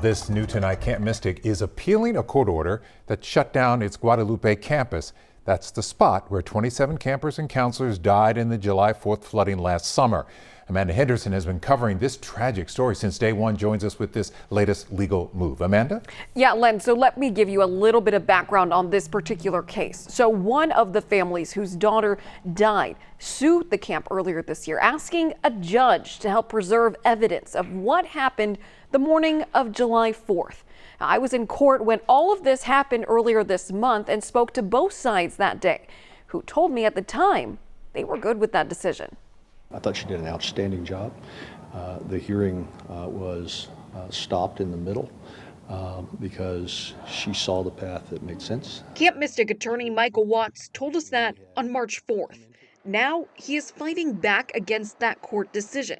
This new tonight, Camp Mystic is appealing a court order that shut down its Guadalupe campus. That's the spot where 27 campers and counselors died in the July 4th flooding last summer. Amanda Henderson has been covering this tragic story since day one, joins us with this latest legal move. Amanda? Yeah, Len, so let me give you a little bit of background on this particular case. So one of the families whose daughter died sued the camp earlier this year, asking a judge to help preserve evidence of what happened the morning of July 4th. I was in court when all of this happened earlier this month and spoke to both sides that day, who told me at the time they were good with that decision. I thought she did an outstanding job. The hearing was stopped in the middle because she saw the path that made sense. Camp Mystic attorney Michael Watts told us that on March 4th. Now he is fighting back against that court decision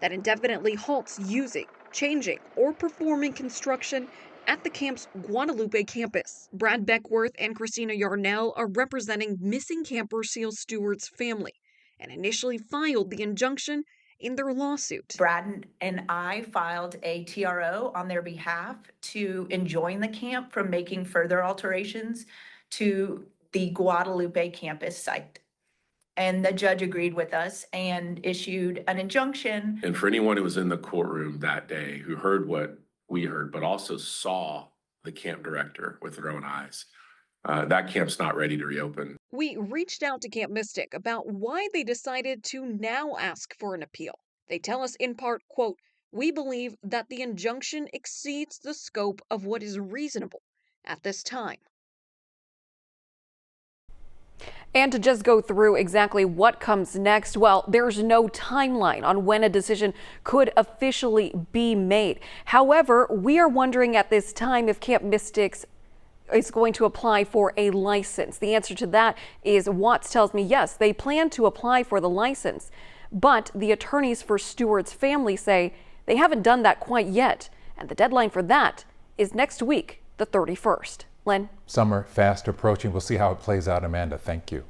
that indefinitely halts using, changing, or performing construction at the camp's Guadalupe campus. Brad Beckworth and Christina Yarnell are representing missing camper Seal Stewart's family and initially filed the injunction in their lawsuit. Brad and I filed a TRO on their behalf to enjoin the camp from making further alterations to the Guadalupe campus site. And the judge agreed with us and issued an injunction. And for anyone who was in the courtroom that day who heard what we heard, but also saw the camp director with their own eyes, that camp's not ready to reopen. We reached out to Camp Mystic about why they decided to now ask for an appeal. They tell us in part, quote, "We believe that the injunction exceeds the scope of what is reasonable at this time." And to just go through exactly what comes next, well, there's no timeline on when a decision could officially be made. However, we are wondering at this time if Camp Mystic's is going to apply for a license. The answer to that is Watts tells me yes, they plan to apply for the license, but the attorneys for Stewart's family say they haven't done that quite yet, and the deadline for that is next week, the 31st. Len? Summer fast approaching. We'll see how it plays out. Amanda, thank you.